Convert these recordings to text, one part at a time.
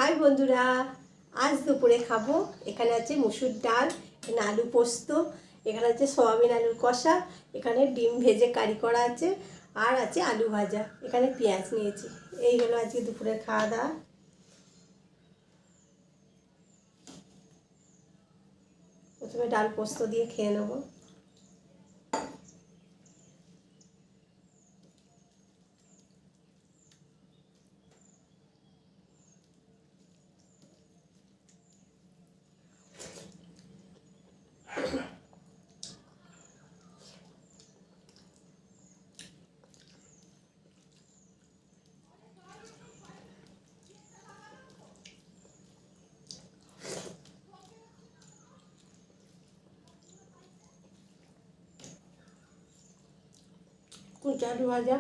High বন্ধুরা, আজ দুপুরে খাবো। এখানে আছে মুসুর ডাল, এখানে আলু পোস্ত, এখানে আছে সয়াবিন আলুর কষা, এখানে ডিম ভেজে কারি করা আছে, আর আছে আলু ভাজা, এখানে পেঁয়াজ নিয়েছি। এই হলো আজকে দুপুরের খাওয়া দাওয়া। প্রথমে ডাল পোস্ত দিয়ে খেয়ে নেবো। কুচি আলু ভাজা,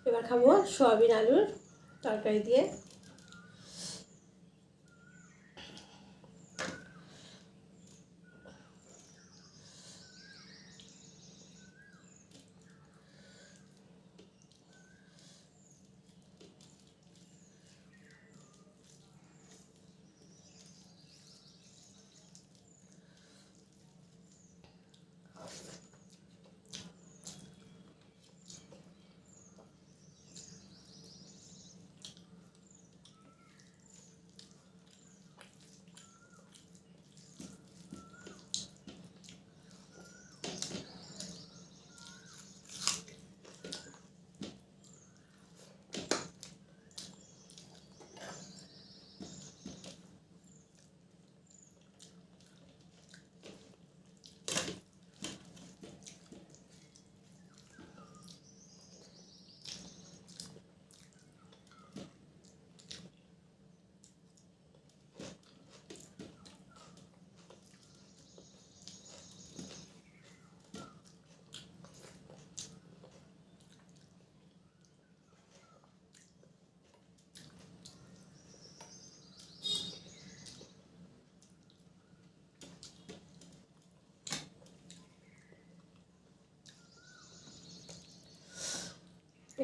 এবার খাবো সয়াবিন আলুর তরকারি দিয়ে।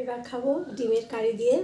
এবার খাবো ডিমের কারি দিয়ে।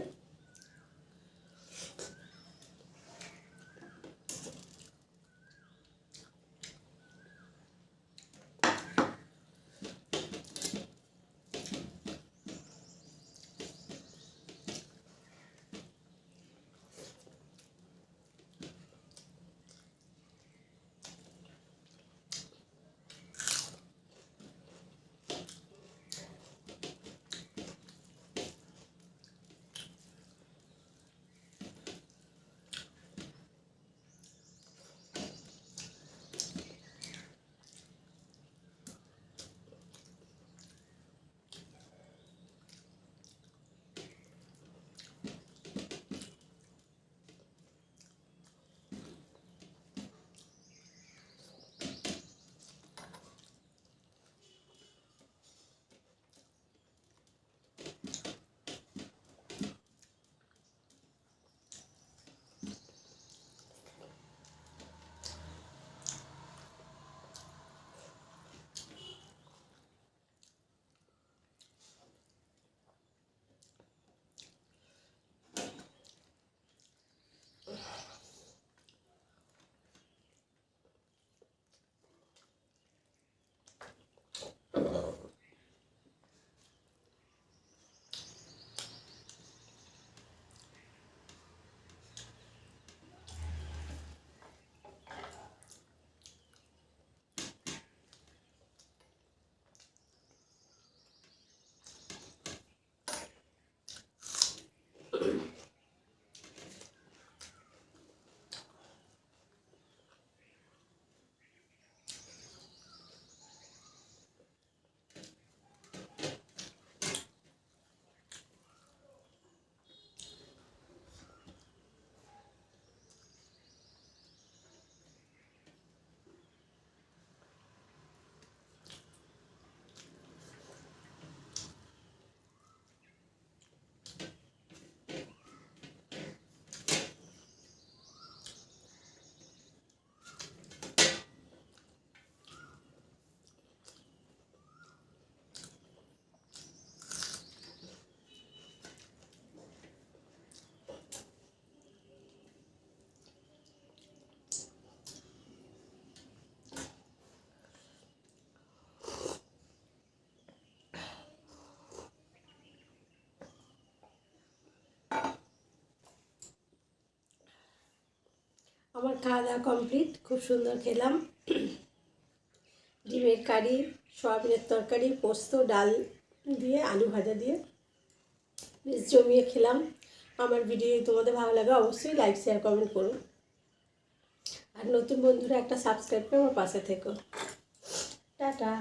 আমার খাওয়া দাওয়া কমপ্লিট, খুব সুন্দর খেলাম। ডিমের কারি, সয়াবিনের তরকারি, পোস্ত, ডাল দিয়ে আলু ভাজা দিয়ে বেশ জমিয়ে খেলাম। আমার ভিডিও তোমাদের ভালো লাগে অবশ্যই লাইক শেয়ার কমেন্ট করুন, আর নতুন বন্ধুরা একটা সাবস্ক্রাইব করে আমার পাশে থেকো। টাটা।